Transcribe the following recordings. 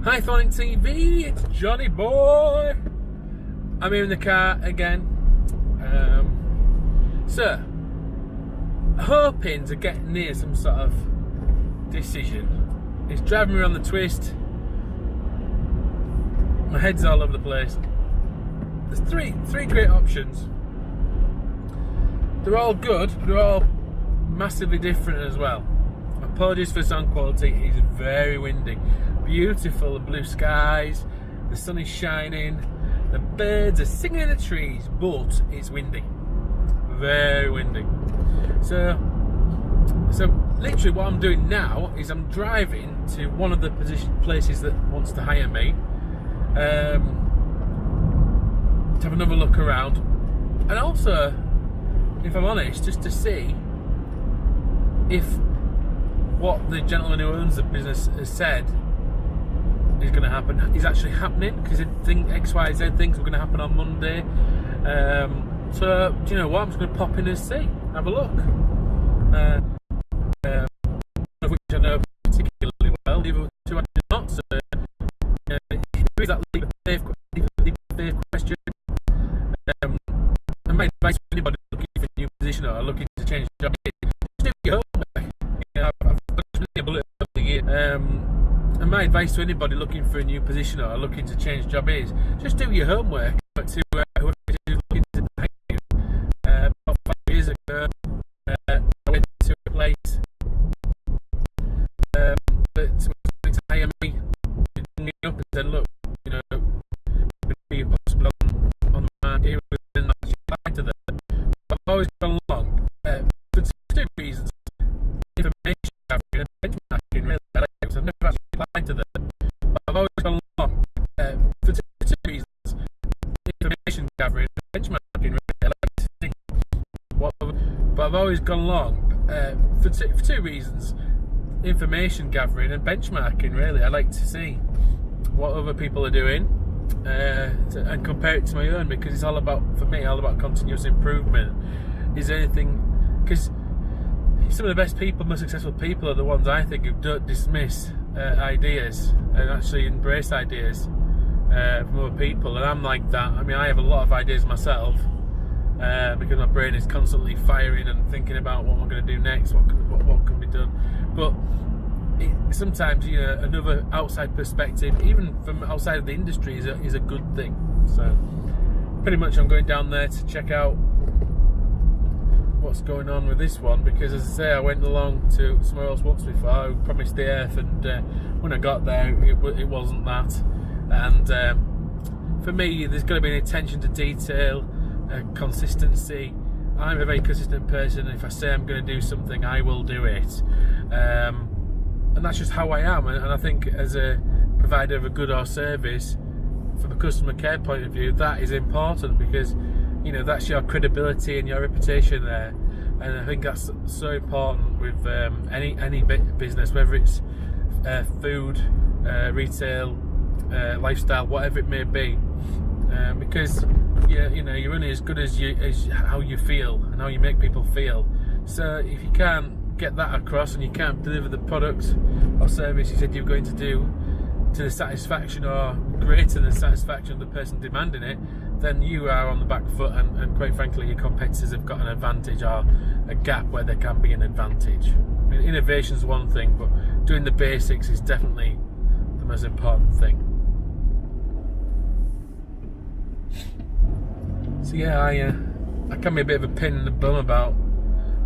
Hi Phonic TV, it's Johnny Boy. I'm here in the car again. So, hoping to get near some sort of decision. It's driving me around the twist. My head's all over the place. There's three great options. They're all good, but they're all massively different as well. Apologies for sound quality, it's very windy. Beautiful blue skies, the sun is shining, the birds are singing in the trees, but it's windy. Very windy. So literally what I'm doing now is I'm driving to one of the places that wants to hire me, to have another look around, and also, if I'm honest, just to see if what the gentleman who owns the business has said is going to happen is actually happening, because I think XYZ things were going to happen on Monday. So do you know what, I'm just going to pop in and see, have a look, of which I know particularly well, the other two I do not. So there is that leap of faith question. And my advice to anybody looking for a new position or looking to change job is just do your homework. You know, I've got a bullet over the year. And my advice to anybody looking for a new position or looking to change job is just do your homework. But to whoever is looking to hire you, about 5 years ago, I went to a place that was going to hire me. They rang me up and said, look, you know, would it be possible on the market here, and I applied to them. But I've always gone along for two reasons: information gathering and benchmarking. Really, I like it, so I've never actually applied to them. But I've always gone along for two reasons: information gathering and benchmarking. Really, I like to see but I've always gone along for two reasons: information gathering and benchmarking. Really, I like to see what other people are doing and compare it to my own, because it's all about, for me, all about continuous improvement. Is there anything, because some of the best people, most successful people are the ones I think who don't dismiss ideas and actually embrace ideas from other people, and I'm like that. I mean, I have a lot of ideas myself because my brain is constantly firing and thinking about what I'm going to do next, what can be done. But sometimes, you know, another outside perspective, even from outside of the industry, is a good thing. So pretty much I'm going down there to check out what's going on with this one, because as I say, I went along to somewhere else once before. I promised the earth, and when I got there it wasn't that. And for me, there's got to be an attention to detail, consistency. I'm a very consistent person. If I say I'm going to do something, I will do it. And that's just how I am, and I think as a provider of a good or service, from a customer care point of view, that is important, because you know, that's your credibility and your reputation there. And I think that's so important with any business, whether it's food, retail, lifestyle, whatever it may be, because you know, you're only as good as how you feel and how you make people feel. So if you can't get that across, and you can't deliver the product or service you said you're going to do to the satisfaction or greater than the satisfaction of the person demanding it, then you are on the back foot, and quite frankly your competitors have got an advantage or a gap where there can be an advantage. I mean, innovation is one thing, but doing the basics is definitely the most important thing. So yeah, I can be a bit of a pain in the bum about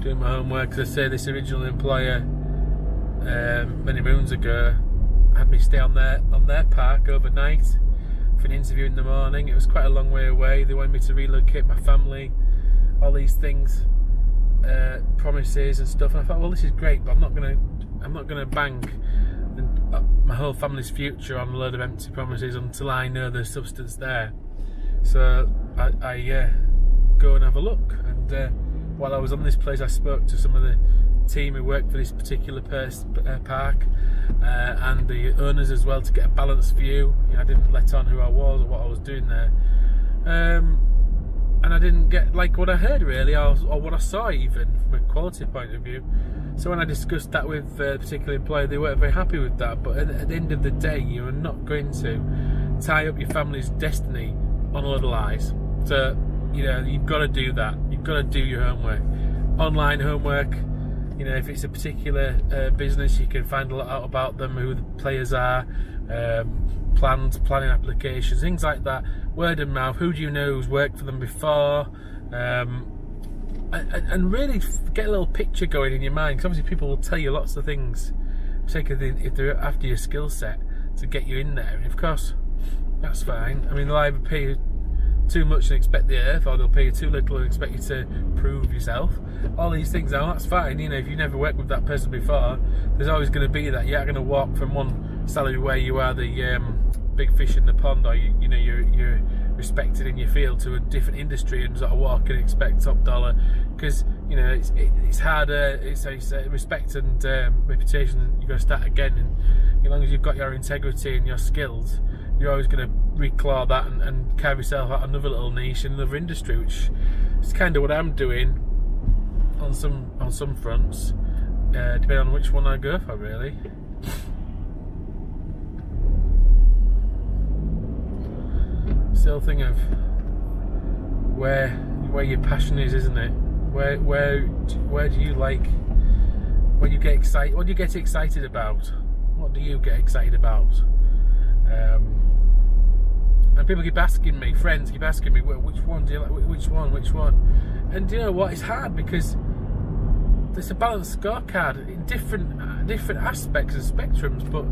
doing my homework, because I say this original employer many moons ago had me stay on their park overnight for an interview in the morning. It was quite a long way away. They wanted me to relocate my family, all these things, promises and stuff. And I thought, well, this is great, but I'm not gonna bank my whole family's future on a load of empty promises until I know there's substance there. So I go and have a look. And while I was on this place, I spoke to some of the team who worked for this particular park, and the owners as well, to get a balanced view. You know, I didn't let on who I was or what I was doing there. and I didn't get like what I heard really, or what I saw even from a quality point of view. So when I discussed that with a particular employer, they weren't very happy with that. But at the end of the day, you are not going to tie up your family's destiny on a little lies. So you've got to do that. You've got to do your homework, online homework. If it's a particular business, you can find a lot out about them, who the players are, planning applications, things like that. Word of mouth. Who do you know who's worked for them before? And really get a little picture going in your mind. Because obviously people will tell you lots of things, particularly if they're after your skill set, to get you in there. And of course, that's fine. I mean, they'll either pay you too much and expect the earth, or they'll pay you too little and expect you to prove yourself. All these things now, that's fine. If you never worked with that person before, there's always going to be that. You're going to walk from one salary where you are the big fish in the pond, or you're respected in your field, to a different industry and sort of walk and expect top dollar, because it's harder. It's respect and reputation. You've got to start again, and as long as you've got your integrity and your skills, you're always going to reclaw that and carve yourself out another little niche in another industry, which is kind of what I'm doing on some fronts, depending on which one I go for, really. Still thing of where your passion is, isn't it? Where do you like? When you get excited, what do you get excited about? What do you get excited about? And people keep asking me, friends keep asking me, well, which one do you like? Which one? And you know what? It's hard because there's a balanced scorecard in different aspects and spectrums. But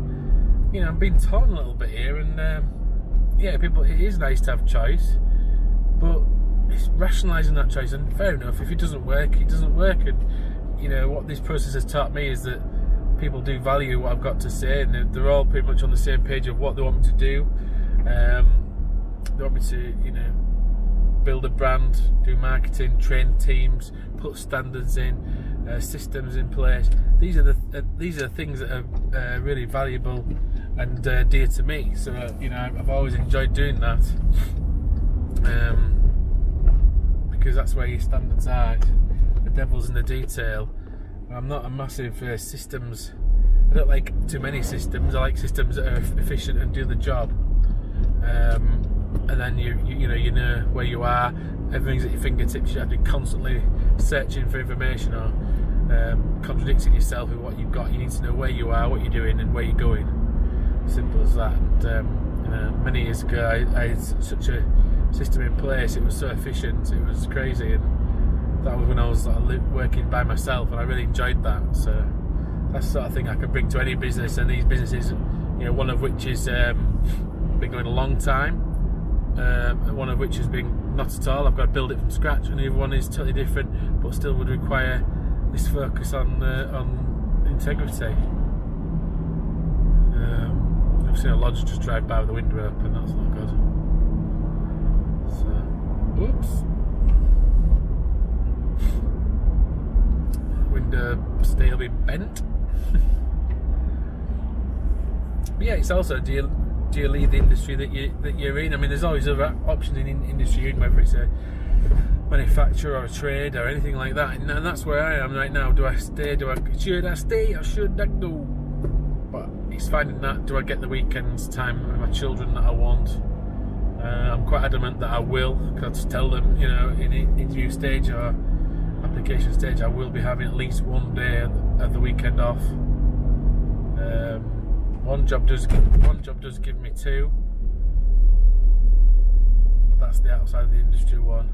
I'm being torn a little bit here, and people, it is nice to have choice, but it's rationalising that choice. And fair enough, if it doesn't work, it doesn't work. And what this process has taught me is that people do value what I've got to say, and they're all pretty much on the same page of what they want me to do. They want me to, build a brand, do marketing, train teams, put standards in, systems in place. These are the things that are really valuable and dear to me. So I've always enjoyed doing that, because that's where your standards are. The devil's in the detail. I'm not a massive systems. I don't like too many systems. I like systems that are efficient and do the job. And then you know where you are. Everything's at your fingertips. You have to be constantly searching for information or contradicting yourself with what you've got. You need to know where you are, what you're doing, and where you're going. Simple as that. And many years ago, I had such a system in place. It was so efficient. It was crazy, and that was when I was working by myself, and I really enjoyed that. So that's the sort of thing I could bring to any business. And these businesses, one of which is been going a long time, one of which has been not at all. I've got to build it from scratch, and the other one is totally different, but still would require this focus on integrity. I've seen a lodge just drive by with the window open. That's not good. So, oops. Window stay will be bent. But yeah, it's also do you leave the industry that you're in? I mean, there's always other options in industry you're in, whether it's a manufacturer or a trade or anything like that, and that's where I am right now. Do I stay? Should I stay or should I go? But it's finding that. Do I get the weekends time with my children that I want? I'm quite adamant that I will, because I just tell them, in interview stage or application stage, I will be having at least one day of the weekend off. One job does give me two, but that's the outside of the industry one.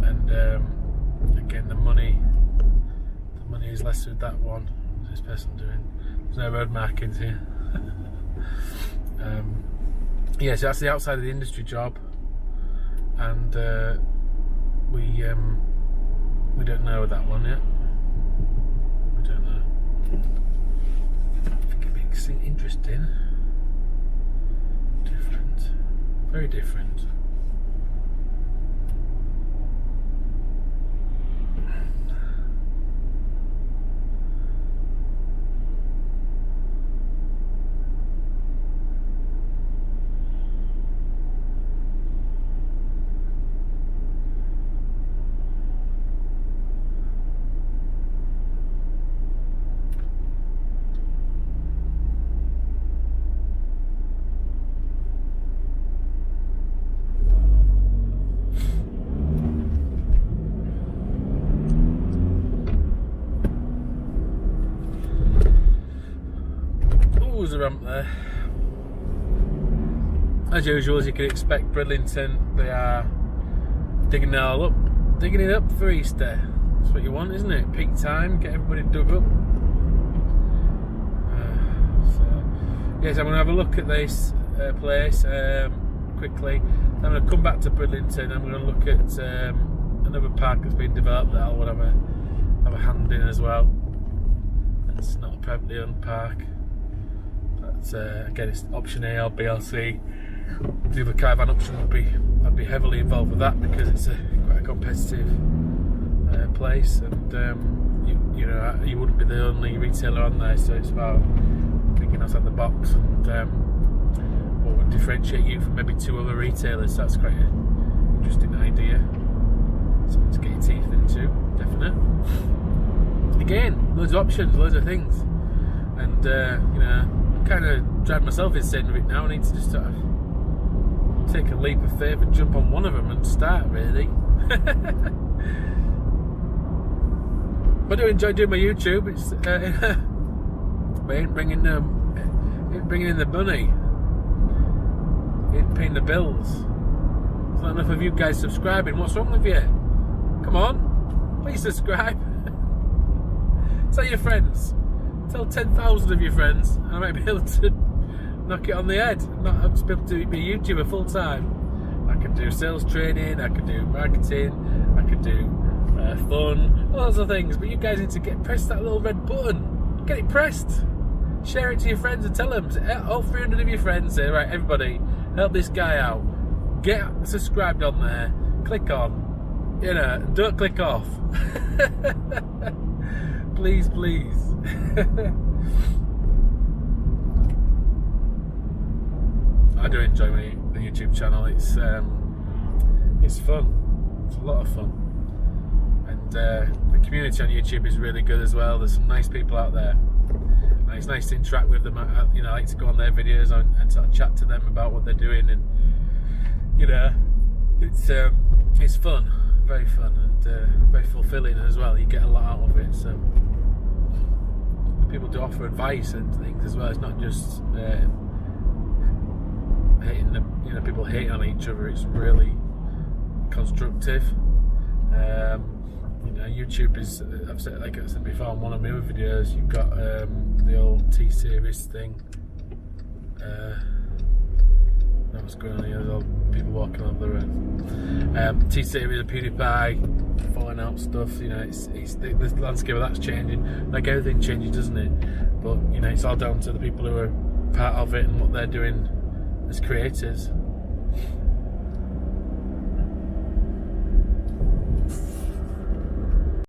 And again, the money is less with that one. What's this person doing? There's no road markings here. So that's the outside of the industry job, and we don't know that one yet. We don't know. I think it'd be interesting. Different. Very different. the ramp there. As usual, as you can expect, Bridlington, they are digging it up for Easter. That's what you want, isn't it? Peak time, get everybody dug up. Yes, I'm going to have a look at this place quickly. I'm going to come back to Bridlington. I'm going to look at another park that's been developed that I want to have a hand in as well. It's not a privately owned park. But again, it's option A or B or C. The other caravan option I'd be heavily involved with that because it's quite a competitive place, and you know, you wouldn't be the only retailer on there, so it's about thinking outside the box and what would differentiate you from maybe 2 other retailers. That's quite an interesting idea. Something to get your teeth into, definite. Again, loads of options, loads of things, and you know, I'm kind of driving myself insane with it now. I need to just sort of take a leap of faith and jump on one of them and start, really. I do enjoy doing my YouTube. It's but it ain't bringing in the money. It ain't paying the bills. There's not enough of you guys subscribing. What's wrong with you? Come on, please subscribe. Tell your friends. Tell 10,000 of your friends. I might be able to knock it on the head. I'll just be able to be a YouTuber full time. I could do sales training. I could do marketing. I could do fun, lots of things. But you guys need to press that little red button. Get it pressed. Share it to your friends and tell them. All 300 of your friends say, right, everybody, help this guy out. Get subscribed on there. Click on. You know, don't click off. Please, please. I do enjoy the YouTube channel. It's fun. It's a lot of fun. And the community on YouTube is really good as well. There's some nice people out there. And it's nice to interact with them. I like to go on their videos and sort of chat to them about what they're doing, and you know, it's fun, very fun, and very fulfilling as well. You get a lot out of it. So people do offer advice and things as well. It's not just people hating on each other. It's really constructive. You know, YouTube is, like I said before on one of my other videos, you've got the old T-series thing. What's going on here? There's all people walking over the road. T-series and PewDiePie, falling out stuff. You know, the landscape of that's changing. Like everything changes, doesn't it? But you know, it's all down to the people who are part of it and what they're doing as creators.